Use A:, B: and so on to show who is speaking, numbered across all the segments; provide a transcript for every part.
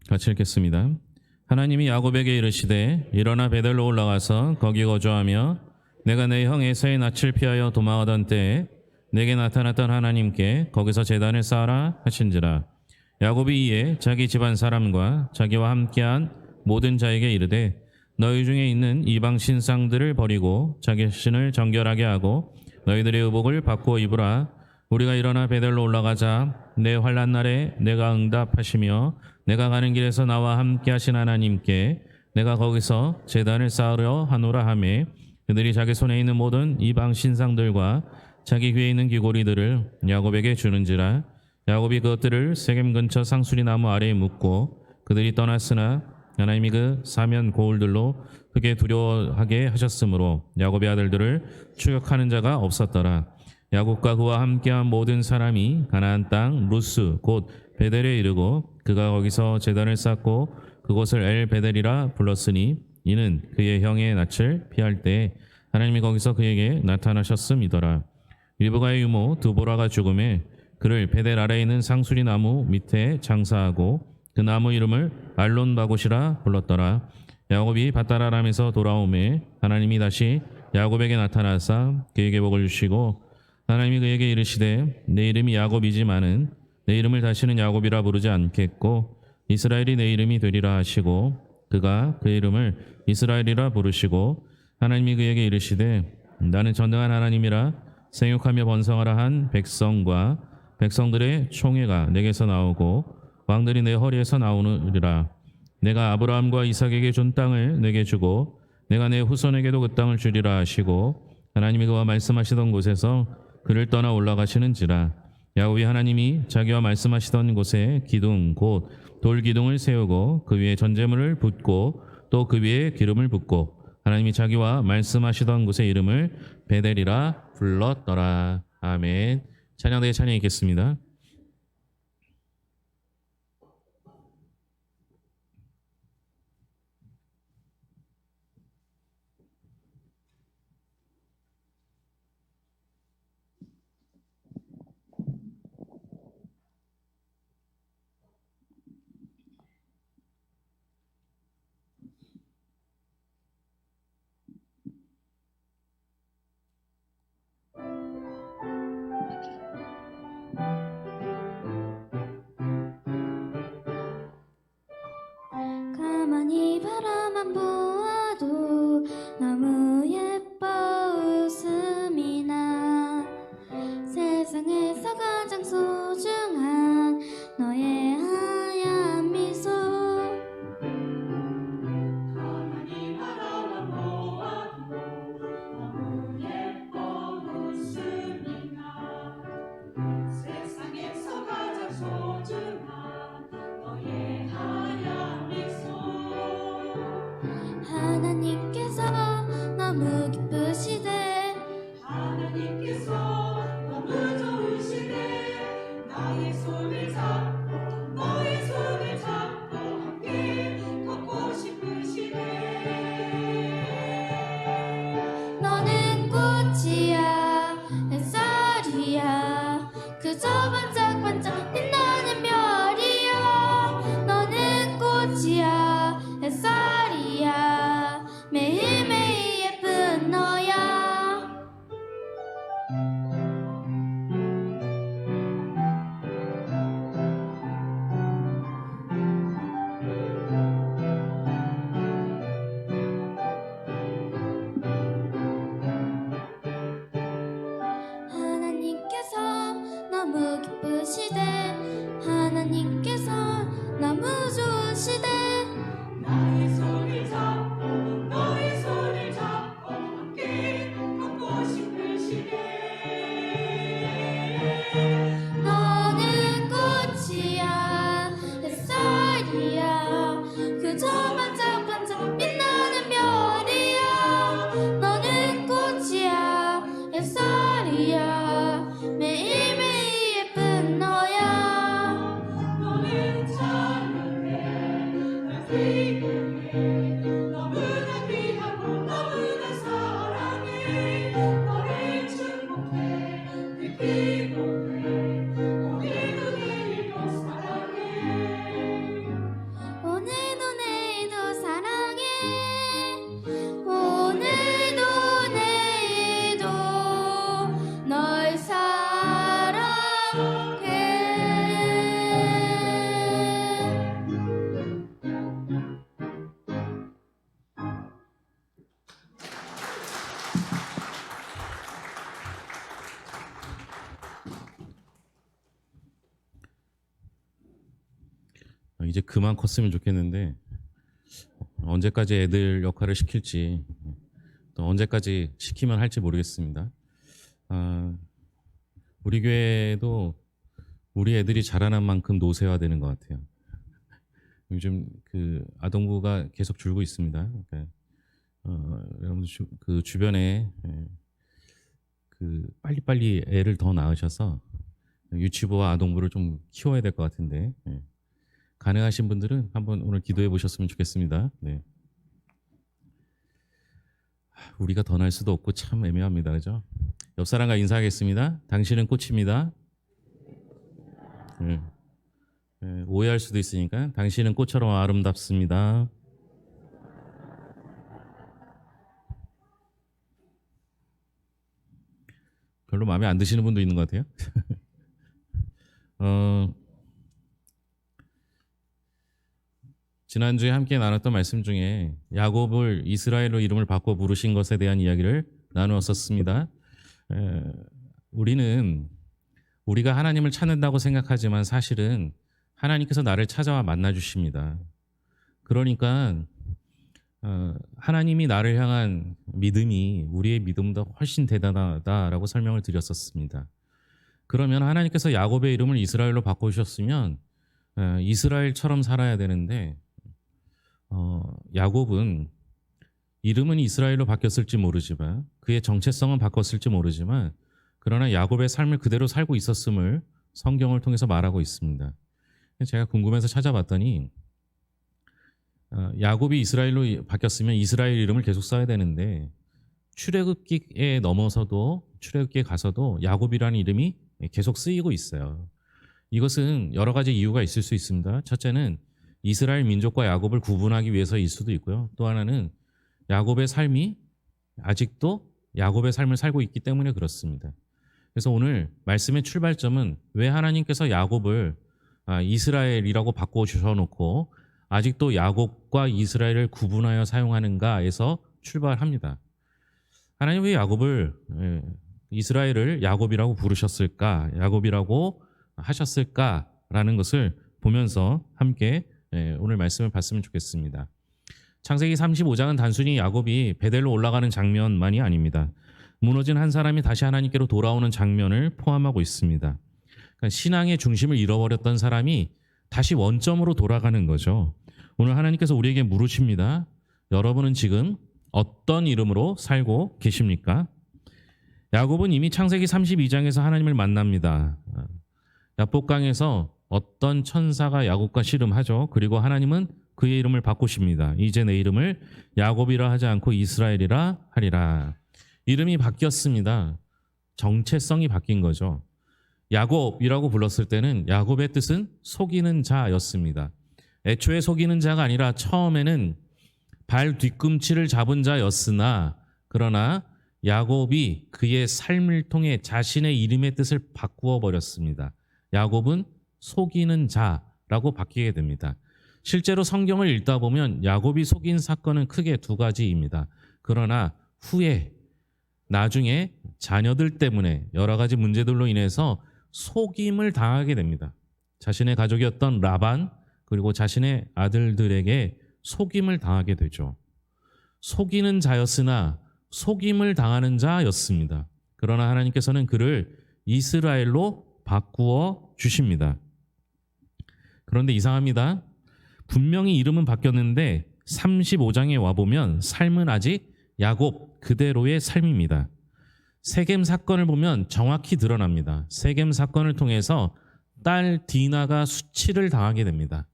A: 같이 읽겠습니다. 하나님이 야곱에게 이르시되 일어나 베델로 올라가서 거기 거주하며 내가 내 형 에사의 낯을 피하여 도망하던 때에 내게 나타났던 하나님께 거기서 제단을 쌓아라 하신지라. 야곱이 이에 자기 집안 사람과 자기와 함께한 모든 자에게 이르되 너희 중에 있는 이방 신상들을 버리고 자기 신을 정결하게 하고 너희들의 의복을 바꾸어 입으라. 우리가 일어나 베델로 올라가자. 내 환난 날에 내가 응답하시며 내가 가는 길에서 나와 함께 하신 하나님께 내가 거기서 제단을 쌓으려 하노라 하매 그들이 자기 손에 있는 모든 이방 신상들과 자기 귀에 있는 귀고리들을 야곱에게 주는지라. 야곱이 그것들을 세겜 근처 상수리 나무 아래에 묻고 그들이 떠났으나 하나님이 그 사면 고울들로 크게 두려워하게 하셨으므로 야곱의 아들들을 추격하는 자가 없었더라. 야곱과 그와 함께한 모든 사람이 가나안 땅 루스 곧 베델에 이르고 그가 거기서 제단을 쌓고 그곳을 엘 베델이라 불렀으니 이는 그의 형의 낯을 피할 때 하나님이 거기서 그에게 나타나셨음이더라. 리브가의 유모 드보라가 죽음에 그를 베델 아래에 있는 상수리 나무 밑에 장사하고 그 나무 이름을 알론바곳이라 불렀더라. 야곱이 밧다라람에서 돌아오매 하나님이 다시 야곱에게 나타나사 그에게 복을 주시고 하나님이 그에게 이르시되 내 이름이 야곱이지만은 내 이름을 다시는 야곱이라 부르지 않겠고 이스라엘이 내 이름이 되리라 하시고 그가 그 이름을 이스라엘이라 부르시고 하나님이 그에게 이르시되 나는 전능한 하나님이라 생육하며 번성하라 한 백성과 백성들의 총회가 내게서 나오고 왕들이 내 허리에서 나오느니라. 내가 아브라함과 이삭에게 준 땅을 내게 주고 내가 내 후손에게도 그 땅을 주리라 하시고 하나님이 그와 말씀하시던 곳에서 그를 떠나 올라가시는지라. 야곱이 하나님이 자기와 말씀하시던 곳에 기둥 곧 돌기둥을 세우고 그 위에 전제물을 붓고 또 그 위에 기름을 붓고 하나님이 자기와 말씀하시던 곳의 이름을 베델이라 불렀더라. 아멘. 찬양대에 찬양 있겠습니다.
B: 가만히 바라만 보아도 너무 예뻐 웃음이 나 세상에서 가장 소중한 너의 하얀 미소
C: 가만히 바라만 보아도 너무 예뻐 웃음이 나 세상에서 가장 소중한 너의 하얀 미소
A: 이제 그만 컸으면 좋겠는데 언제까지 애들 역할을 시킬지 또 언제까지 시키면 할지 모르겠습니다. 우리 교회도 우리 애들이 자라난 만큼 노쇠화되는 것 같아요. 요즘 그 아동부가 계속 줄고 있습니다. 그러니까 여러분들 그 주변에 그 빨리빨리 애를 더 낳으셔서 유치부와 아동부를 좀 키워야 될 것 같은데 가능하신 분들은 한번 오늘 기도해 보셨으면 좋겠습니다. 네. 우리가 더 날 수도 없고 참 애매합니다. 그죠? 옆 사람과 인사하겠습니다. 당신은 꽃입니다. 네. 네, 오해할 수도 있으니까 당신은 꽃처럼 아름답습니다. 별로 마음에 안 드시는 분도 있는 것 같아요. 지난주에 함께 나눴던 말씀 중에 야곱을 이스라엘로 이름을 바꿔 부르신 것에 대한 이야기를 나누었었습니다. 우리가 하나님을 찾는다고 생각하지만 사실은 하나님께서 나를 찾아와 만나 주십니다. 그러니까 하나님이 나를 향한 믿음이 우리의 믿음보다 훨씬 대단하다라고 설명을 드렸었습니다. 그러면 하나님께서 야곱의 이름을 이스라엘로 바꾸셨으면 이스라엘처럼 살아야 되는데 야곱은 이름은 이스라엘로 바뀌었을지 모르지만 그의 정체성은 바꿨을지 모르지만 그러나 야곱의 삶을 그대로 살고 있었음을 성경을 통해서 말하고 있습니다. 제가 궁금해서 찾아봤더니 야곱이 이스라엘로 바뀌었으면 이스라엘 이름을 계속 써야 되는데 출애굽기에 가서도 야곱이라는 이름이 계속 쓰이고 있어요. 이것은 여러 가지 이유가 있을 수 있습니다. 첫째는 이스라엘 민족과 야곱을 구분하기 위해서일 수도 있고요. 또 하나는 야곱의 삶이 아직도 야곱의 삶을 살고 있기 때문에 그렇습니다. 그래서 오늘 말씀의 출발점은 왜 하나님께서 야곱을 이스라엘이라고 바꿔주셔놓고 아직도 야곱과 이스라엘을 구분하여 사용하는가에서 출발합니다. 하나님 왜 이스라엘을 야곱이라고 부르셨을까? 야곱이라고 하셨을까라는 것을 보면서 함께 오늘 말씀을 봤으면 좋겠습니다. 창세기 35장은 단순히 야곱이 베델로 올라가는 장면만이 아닙니다. 무너진 한 사람이 다시 하나님께로 돌아오는 장면을 포함하고 있습니다. 그러니까 신앙의 중심을 잃어버렸던 사람이 다시 원점으로 돌아가는 거죠. 오늘 하나님께서 우리에게 물으십니다. 여러분은 지금 어떤 이름으로 살고 계십니까? 야곱은 이미 창세기 32장에서 하나님을 만납니다. 야복강에서 어떤 천사가 야곱과 씨름하죠. 그리고 하나님은 그의 이름을 바꾸십니다. 이제 내 이름을 야곱이라 하지 않고 이스라엘이라 하리라. 이름이 바뀌었습니다. 정체성이 바뀐 거죠. 야곱이라고 불렀을 때는 야곱의 뜻은 속이는 자였습니다. 애초에 속이는 자가 아니라 처음에는 발 뒤꿈치를 잡은 자였으나 그러나 야곱이 그의 삶을 통해 자신의 이름의 뜻을 바꾸어 버렸습니다. 야곱은 속이는 자라고 바뀌게 됩니다. 실제로 성경을 읽다 보면 야곱이 속인 사건은 크게 두 가지입니다. 그러나 후에 나중에 자녀들 때문에 여러 가지 문제들로 인해서 속임을 당하게 됩니다. 자신의 가족이었던 라반 그리고 자신의 아들들에게 속임을 당하게 되죠. 속이는 자였으나 속임을 당하는 자였습니다. 그러나 하나님께서는 그를 이스라엘로 바꾸어 주십니다. 그런데 이상합니다. 분명히 이름은 바뀌었는데 35장에 와보면 삶은 아직 야곱 그대로의 삶입니다. 세겜 사건을 보면 정확히 드러납니다. 세겜 사건을 통해서 딸 디나가 수치를 당하게 됩니다.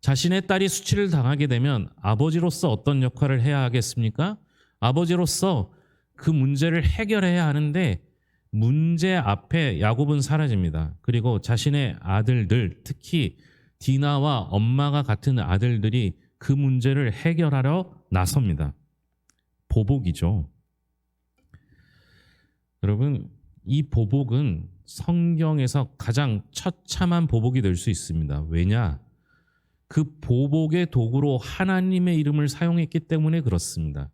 A: 자신의 딸이 수치를 당하게 되면 아버지로서 어떤 역할을 해야 하겠습니까? 아버지로서 그 문제를 해결해야 하는데 문제 앞에 야곱은 사라집니다. 그리고 자신의 아들들, 특히 디나와 엄마가 같은 아들들이 그 문제를 해결하려 나섭니다. 보복이죠. 여러분, 이 보복은 성경에서 가장 처참한 보복이 될 수 있습니다. 왜냐? 그 보복의 도구로 하나님의 이름을 사용했기 때문에 그렇습니다.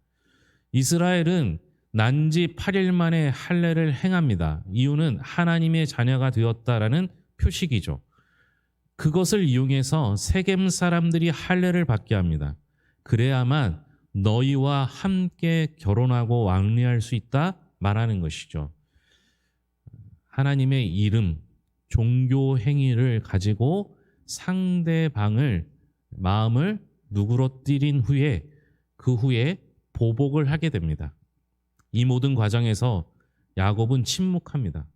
A: 이스라엘은 난지 8일 만에 할례를 행합니다. 이유는 하나님의 자녀가 되었다라는 표식이죠. 그것을 이용해서 세겜 사람들이 할례를 받게 합니다. 그래야만 너희와 함께 결혼하고 왕래할 수 있다 말하는 것이죠. 하나님의 이름, 종교 행위를 가지고 상대방을 마음을 누그러뜨린 후에 그 후에 보복을 하게 됩니다. 이 모든 과정에서 야곱은 침묵합니다.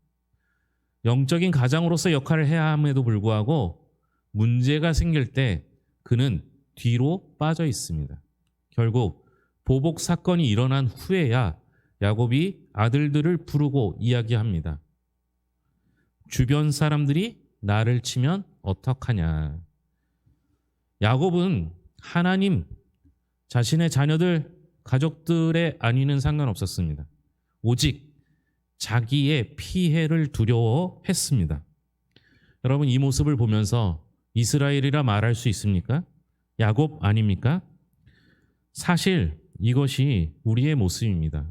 A: 영적인 가장으로서 역할을 해야 함에도 불구하고 문제가 생길 때 그는 뒤로 빠져 있습니다. 결국 보복 사건이 일어난 후에야 야곱이 아들들을 부르고 이야기합니다. 주변 사람들이 나를 치면 어떡하냐. 야곱은 하나님, 자신의 자녀들, 가족들의 안위는 상관없었습니다. 오직 자기의 피해를 두려워했습니다. 여러분, 이 모습을 보면서 이스라엘이라 말할 수 있습니까? 야곱 아닙니까? 사실 이것이 우리의 모습입니다.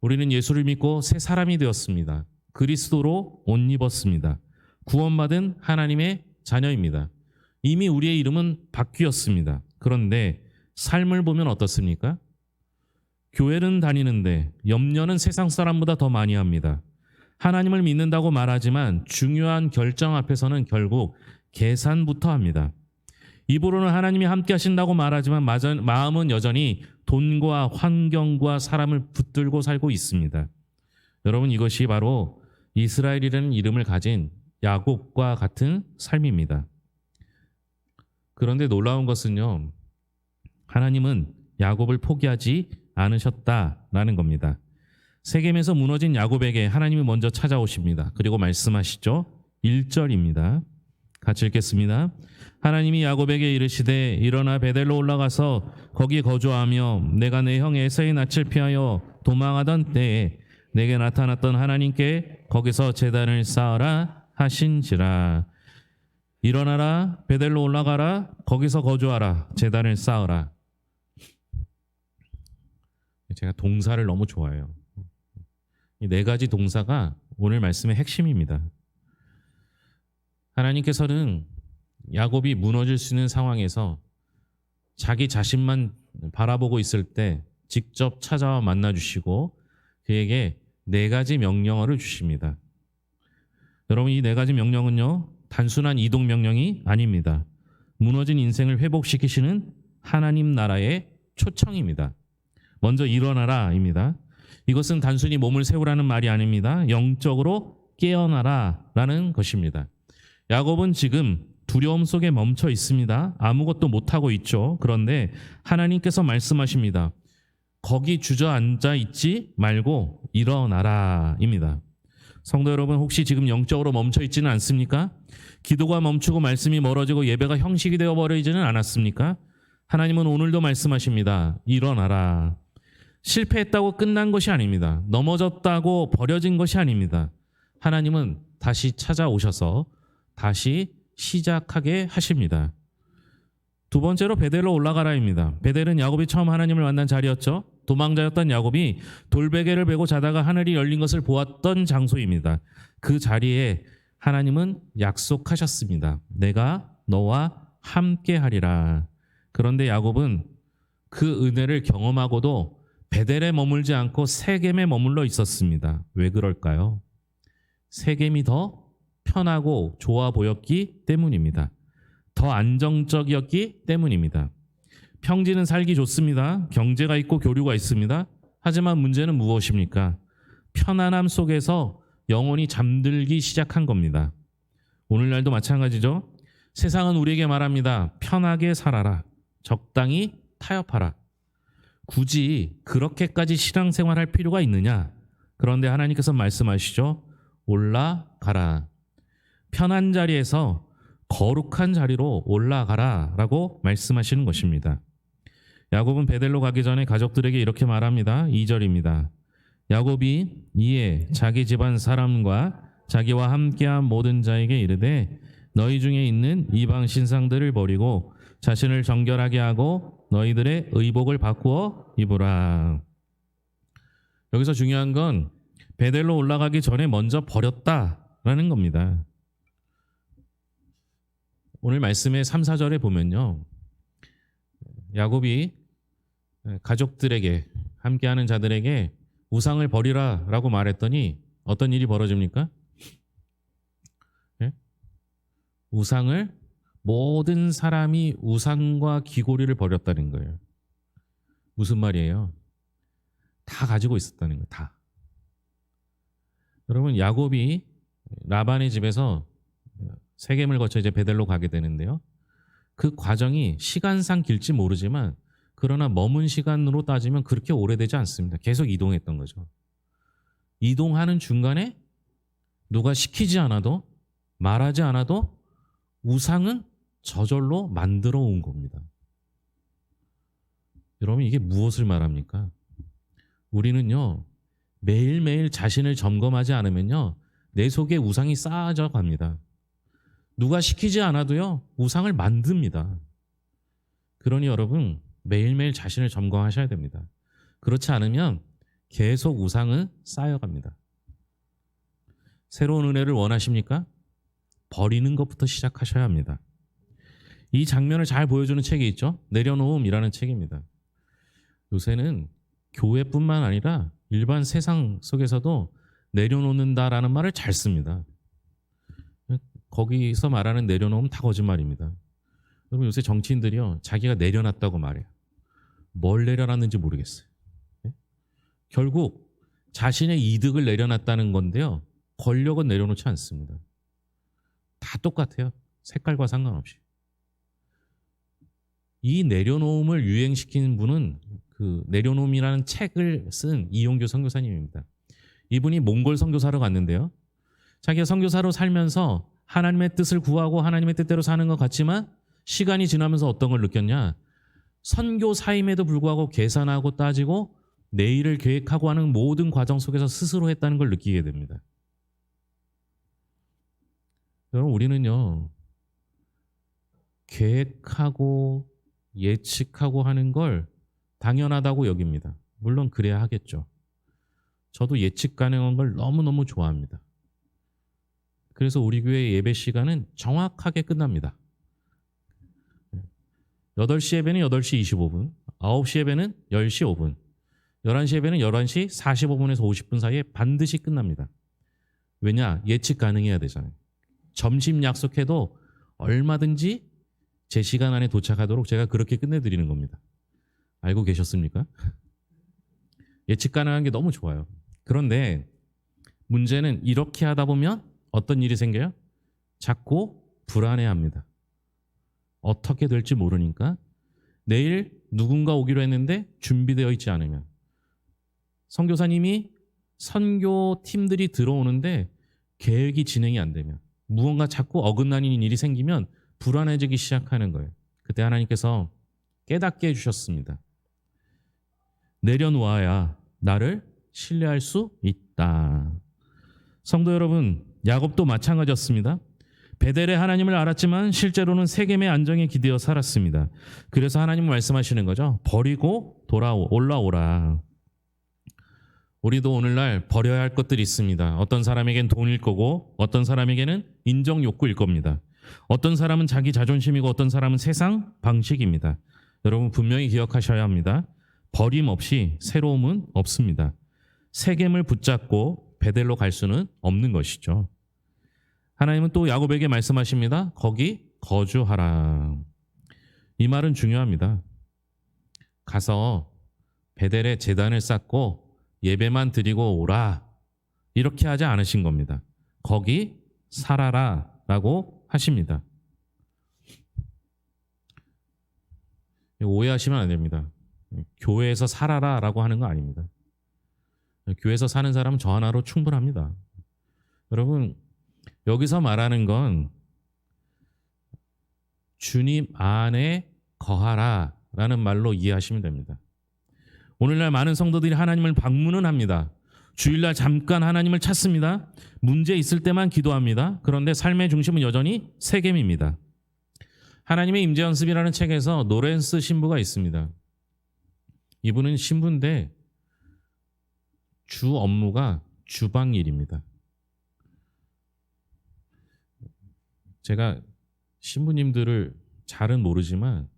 A: 우리는 예수를 믿고 새 사람이 되었습니다. 그리스도로 옷 입었습니다. 구원받은 하나님의 자녀입니다. 이미 우리의 이름은 바뀌었습니다. 그런데 삶을 보면 어떻습니까? 교회는 다니는데 염려는 세상 사람보다 더 많이 합니다. 하나님을 믿는다고 말하지만 중요한 결정 앞에서는 결국 계산부터 합니다. 입으로는 하나님이 함께 하신다고 말하지만 마음은 여전히 돈과 환경과 사람을 붙들고 살고 있습니다. 여러분, 이것이 바로 이스라엘이라는 이름을 가진 야곱과 같은 삶입니다. 그런데 놀라운 것은요, 하나님은 야곱을 포기하지 않으셨다라는 겁니다. 세겜에서 무너진 야곱에게 하나님이 먼저 찾아오십니다. 그리고 말씀하시죠. 1절입니다. 같이 읽겠습니다. 하나님이 야곱에게 이르시되 일어나 베델로 올라가서 거기 거주하며 내가 내 형 에사의 낯을 피하여 도망하던 때에 내게 나타났던 하나님께 거기서 제단을 쌓으라 하신지라. 일어나라, 베델로 올라가라, 거기서 거주하라, 제단을 쌓으라. 제가 동사를 너무 좋아해요. 이 네 가지 동사가 오늘 말씀의 핵심입니다. 하나님께서는 야곱이 무너질 수 있는 상황에서 자기 자신만 바라보고 있을 때 직접 찾아와 만나주시고 그에게 네 가지 명령어를 주십니다. 여러분, 이 네 가지 명령은요, 단순한 이동 명령이 아닙니다. 무너진 인생을 회복시키시는 하나님 나라의 초청입니다. 먼저 일어나라입니다. 이것은 단순히 몸을 세우라는 말이 아닙니다. 영적으로 깨어나라라는 것입니다. 야곱은 지금 두려움 속에 멈춰 있습니다. 아무것도 못하고 있죠. 그런데 하나님께서 말씀하십니다. 거기 주저앉아 있지 말고 일어나라입니다. 성도 여러분, 혹시 지금 영적으로 멈춰 있지는 않습니까? 기도가 멈추고 말씀이 멀어지고 예배가 형식이 되어버리지는 않았습니까? 하나님은 오늘도 말씀하십니다. 일어나라. 실패했다고 끝난 것이 아닙니다. 넘어졌다고 버려진 것이 아닙니다. 하나님은 다시 찾아오셔서 다시 시작하게 하십니다. 두 번째로 베델로 올라가라입니다. 베델은 야곱이 처음 하나님을 만난 자리였죠. 도망자였던 야곱이 돌베개를 베고 자다가 하늘이 열린 것을 보았던 장소입니다. 그 자리에 하나님은 약속하셨습니다. 내가 너와 함께 하리라. 그런데 야곱은 그 은혜를 경험하고도 베델에 머물지 않고 세겜에 머물러 있었습니다. 왜 그럴까요? 세겜이 더 편하고 좋아 보였기 때문입니다. 더 안정적이었기 때문입니다. 평지는 살기 좋습니다. 경제가 있고 교류가 있습니다. 하지만 문제는 무엇입니까? 편안함 속에서 영혼이 잠들기 시작한 겁니다. 오늘날도 마찬가지죠. 세상은 우리에게 말합니다. 편하게 살아라. 적당히 타협하라. 굳이 그렇게까지 신앙생활할 필요가 있느냐? 그런데 하나님께서 말씀하시죠. 올라가라. 편한 자리에서 거룩한 자리로 올라가라 라고 말씀하시는 것입니다. 야곱은 베델로 가기 전에 가족들에게 이렇게 말합니다. 2절입니다. 야곱이 이에 자기 집안 사람과 자기와 함께한 모든 자에게 이르되 너희 중에 있는 이방 신상들을 버리고 자신을 정결하게 하고 너희들의 의복을 바꾸어 입으라. 여기서 중요한 건 베델로 올라가기 전에 먼저 버렸다라는 겁니다. 오늘 말씀의 3, 4절에 보면요. 야곱이 가족들에게 함께하는 자들에게 우상을 버리라라고 말했더니 어떤 일이 벌어집니까? 예? 우상을 모든 사람이 우상과 귀고리를 버렸다는 거예요. 무슨 말이에요? 다 가지고 있었다는 거예요. 다. 여러분 야곱이 라반의 집에서 세겜을 거쳐 이제 베델로 가게 되는데요. 그 과정이 시간상 길지 모르지만 그러나 머문 시간으로 따지면 그렇게 오래되지 않습니다. 계속 이동했던 거죠. 이동하는 중간에 누가 시키지 않아도 말하지 않아도 우상은 저절로 만들어 온 겁니다. 여러분 이게 무엇을 말합니까? 우리는요 매일매일 자신을 점검하지 않으면요 내 속에 우상이 쌓아져 갑니다. 누가 시키지 않아도요 우상을 만듭니다. 그러니 여러분 매일매일 자신을 점검하셔야 됩니다. 그렇지 않으면 계속 우상은 쌓여갑니다. 새로운 은혜를 원하십니까? 버리는 것부터 시작하셔야 합니다. 이 장면을 잘 보여주는 책이 있죠. 내려놓음이라는 책입니다. 요새는 교회뿐만 아니라 일반 세상 속에서도 내려놓는다라는 말을 잘 씁니다. 거기서 말하는 내려놓음 다 거짓말입니다. 여러분 요새 정치인들이요 자기가 내려놨다고 말해요. 뭘 내려놨는지 모르겠어요. 결국 자신의 이득을 내려놨다는 건데요. 권력은 내려놓지 않습니다. 다 똑같아요. 색깔과 상관없이. 이 내려놓음을 유행시키는 분은 그 내려놓음이라는 책을 쓴 이용규 선교사님입니다. 이분이 몽골 선교사로 갔는데요. 자기가 선교사로 살면서 하나님의 뜻을 구하고 하나님의 뜻대로 사는 것 같지만 시간이 지나면서 어떤 걸 느꼈냐. 선교사임에도 불구하고 계산하고 따지고 내일을 계획하고 하는 모든 과정 속에서 스스로 했다는 걸 느끼게 됩니다. 여러분 우리는요. 계획하고 예측하고 하는 걸 당연하다고 여깁니다. 물론 그래야 하겠죠. 저도 예측 가능한 걸 너무너무 좋아합니다. 그래서 우리 교회 예배 시간은 정확하게 끝납니다. 8시 예배는 8시 25분, 9시 예배는 10시 5분, 11시 예배는 11시 45분에서 50분 사이에 반드시 끝납니다. 왜냐? 예측 가능해야 되잖아요. 점심 약속해도 얼마든지 제 시간 안에 도착하도록 제가 그렇게 끝내드리는 겁니다. 알고 계셨습니까? 예측 가능한 게 너무 좋아요. 그런데 문제는 이렇게 하다 보면 어떤 일이 생겨요? 자꾸 불안해합니다. 어떻게 될지 모르니까 내일 누군가 오기로 했는데 준비되어 있지 않으면 선교사님이 선교팀들이 들어오는데 계획이 진행이 안 되면 무언가 자꾸 어긋나는 일이 생기면 불안해지기 시작하는 거예요. 그때 하나님께서 깨닫게 해주셨습니다. 내려놓아야 나를 신뢰할 수 있다. 성도 여러분, 야곱도 마찬가지였습니다. 베델의 하나님을 알았지만 실제로는 세겜의 안정에 기대어 살았습니다. 그래서 하나님은 말씀하시는 거죠. 버리고 올라오라. 우리도 오늘날 버려야 할 것들이 있습니다. 어떤 사람에겐 돈일 거고 어떤 사람에게는 인정 욕구일 겁니다. 어떤 사람은 자기 자존심이고 어떤 사람은 세상 방식입니다. 여러분 분명히 기억하셔야 합니다. 버림 없이 새로움은 없습니다. 세겜을 붙잡고 베델로 갈 수는 없는 것이죠. 하나님은 또 야곱에게 말씀하십니다. 거기 거주하라. 이 말은 중요합니다. 가서 베델에 제단을 쌓고 예배만 드리고 오라. 이렇게 하지 않으신 겁니다. 거기 살아라 라고 하십니다. 오해하시면 안 됩니다. 교회에서 살아라 라고 하는 거 아닙니다. 교회에서 사는 사람은 저 하나로 충분합니다. 여러분 여기서 말하는 건 주님 안에 거하라 라는 말로 이해하시면 됩니다. 오늘날 많은 성도들이 하나님을 방문은 합니다. 주일날 잠깐 하나님을 찾습니다. 문제 있을 때만 기도합니다. 그런데 삶의 중심은 여전히 세겜입니다. 하나님의 임재 연습이라는 책에서 노렌스 신부가 있습니다. 이분은 신부인데 주 업무가 주방 일입니다. 제가 신부님들을 잘은 모르지만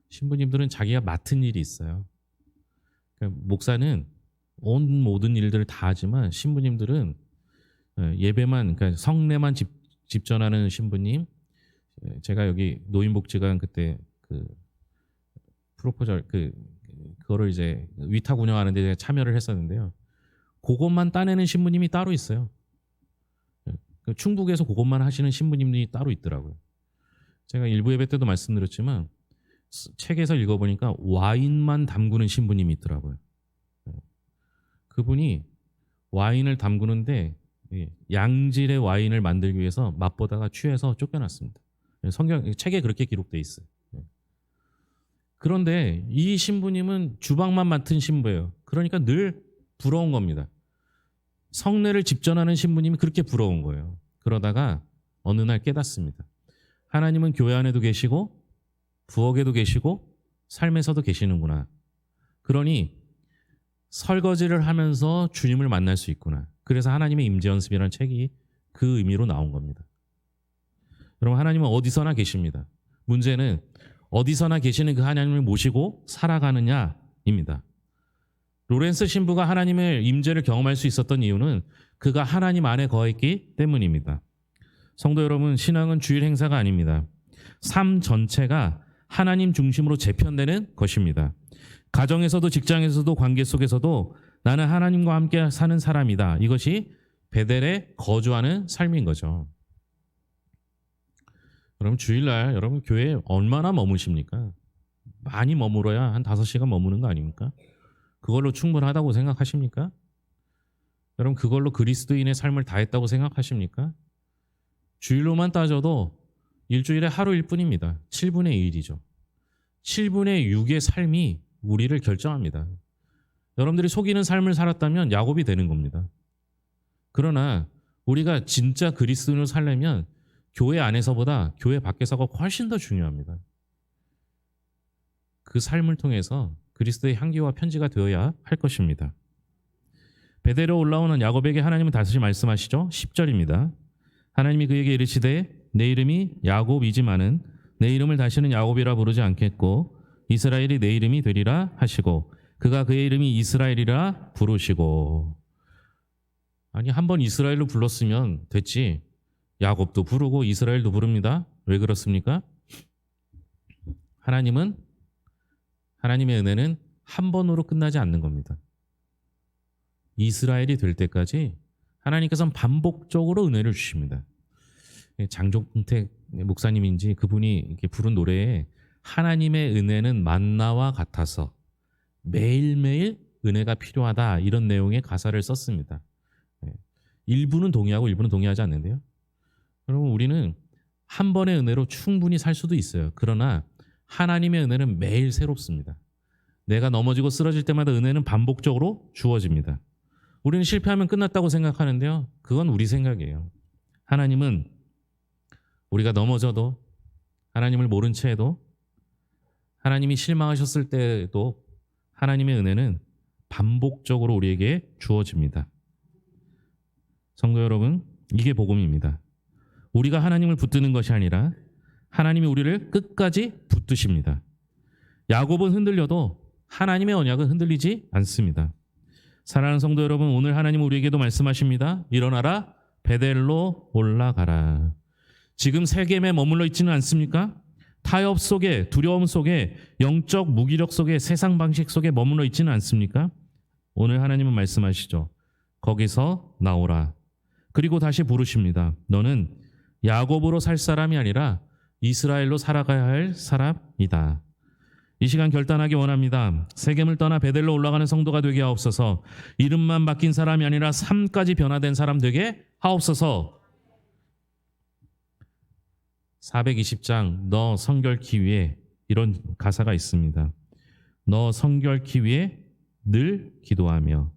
A: 신부님들은 자기가 맡은 일이 있어요. 그러니까 목사는 온 모든 일들을 다 하지만 신부님들은 예배만, 그러니까 성례만 집전하는 신부님. 제가 여기 노인복지관 그때 그 프로포절 그거를 이제 위탁 운영하는데 제가 참여를 했었는데요. 그것만 따내는 신부님이 따로 있어요. 충북에서 그것만 하시는 신부님들이 따로 있더라고요. 제가 일부 예배 때도 말씀드렸지만 책에서 읽어보니까 와인만 담그는 신부님이 있더라고요. 그분이 와인을 담그는데 양질의 와인을 만들기 위해서 맛보다가 취해서 쫓겨났습니다. 성경 책에 그렇게 기록돼 있어요. 그런데 이 신부님은 주방만 맡은 신부예요. 그러니까 늘 부러운 겁니다. 성례를 집전하는 신부님이 그렇게 부러운 거예요. 그러다가 어느 날 깨닫습니다. 하나님은 교회 안에도 계시고 부엌에도 계시고 삶에서도 계시는구나. 그러니 설거지를 하면서 주님을 만날 수 있구나. 그래서 하나님의 임재 연습이라는 책이 그 의미로 나온 겁니다. 여러분, 하나님은 어디서나 계십니다. 문제는 어디서나 계시는 그 하나님을 모시고 살아가느냐입니다. 로렌스 신부가 하나님의 임재를 경험할 수 있었던 이유는 그가 하나님 안에 거했기 때문입니다. 성도 여러분, 신앙은 주일 행사가 아닙니다. 삶 전체가 하나님 중심으로 재편되는 것입니다. 가정에서도 직장에서도 관계 속에서도 나는 하나님과 함께 사는 사람이다. 이것이 베델에 거주하는 삶인 거죠. 여러분, 주일날 여러분 교회에 얼마나 머무십니까? 많이 머물어야 한 5시간 머무는 거 아닙니까? 그걸로 충분하다고 생각하십니까? 여러분, 그걸로 그리스도인의 삶을 다했다고 생각하십니까? 주일로만 따져도 일주일에 하루일 뿐입니다. 7분의 1이죠. 7분의 6의 삶이 우리를 결정합니다. 여러분들이 속이는 삶을 살았다면 야곱이 되는 겁니다. 그러나 우리가 진짜 그리스도인으로 살려면 교회 안에서보다 교회 밖에서가 훨씬 더 중요합니다. 그 삶을 통해서 그리스도의 향기와 편지가 되어야 할 것입니다. 베델에 올라오는 야곱에게 하나님은 다시 말씀하시죠. 10절입니다. 하나님이 그에게 이르시되 내 이름이 야곱이지만은 내 이름을 다시는 야곱이라 부르지 않겠고 이스라엘이 내 이름이 되리라 하시고 그가 그의 이름이 이스라엘이라 부르시고. 아니, 한번 이스라엘로 불렀으면 됐지. 야곱도 부르고 이스라엘도 부릅니다. 왜 그렇습니까? 하나님의 은혜는 한 번으로 끝나지 않는 겁니다. 이스라엘이 될 때까지 하나님께서는 반복적으로 은혜를 주십니다. 장종택 목사님인지 그분이 이렇게 부른 노래에 하나님의 은혜는 만나와 같아서 매일매일 은혜가 필요하다, 이런 내용의 가사를 썼습니다. 일부는 동의하고 일부는 동의하지 않는데요. 여러분, 우리는 한 번의 은혜로 충분히 살 수도 있어요. 그러나 하나님의 은혜는 매일 새롭습니다. 내가 넘어지고 쓰러질 때마다 은혜는 반복적으로 주어집니다. 우리는 실패하면 끝났다고 생각하는데요. 그건 우리 생각이에요. 하나님은 우리가 넘어져도, 하나님을 모른 채에도, 하나님이 실망하셨을 때에도 하나님의 은혜는 반복적으로 우리에게 주어집니다. 성도 여러분, 이게 복음입니다. 우리가 하나님을 붙드는 것이 아니라 하나님이 우리를 끝까지 붙드십니다. 야곱은 흔들려도 하나님의 언약은 흔들리지 않습니다. 사랑하는 성도 여러분, 오늘 하나님은 우리에게도 말씀하십니다. 일어나라, 베델로 올라가라. 지금 세겜에 머물러 있지는 않습니까? 타협 속에, 두려움 속에, 영적 무기력 속에, 세상 방식 속에 머물러 있지는 않습니까? 오늘 하나님은 말씀하시죠. 거기서 나오라. 그리고 다시 부르십니다. 너는 야곱으로 살 사람이 아니라 이스라엘로 살아가야 할 사람이다. 이 시간 결단하기 원합니다. 세겜을 떠나 베델로 올라가는 성도가 되게 하옵소서. 이름만 바뀐 사람이 아니라 삶까지 변화된 사람 되게 하옵소서. 420장 너 성결케 위해 이런 가사가 있습니다. 너 성결케 위해 늘 기도하며,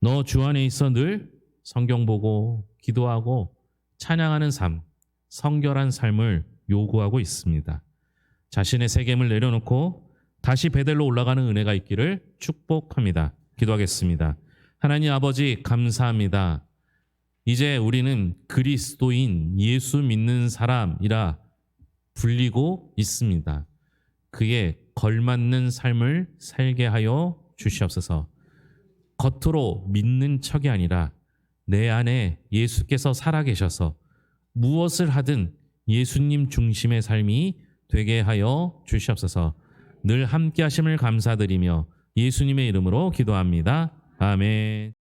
A: 너 주 안에 있어 늘 성경 보고 기도하고 찬양하는 삶, 성결한 삶을 요구하고 있습니다. 자신의 세겜을 내려놓고 다시 베델로 올라가는 은혜가 있기를 축복합니다. 기도하겠습니다. 하나님 아버지, 감사합니다. 이제 우리는 그리스도인, 예수 믿는 사람이라 불리고 있습니다. 그에 걸맞는 삶을 살게 하여 주시옵소서. 겉으로 믿는 척이 아니라 내 안에 예수께서 살아계셔서 무엇을 하든 예수님 중심의 삶이 되게 하여 주시옵소서. 늘 함께 하심을 감사드리며 예수님의 이름으로 기도합니다. 아멘.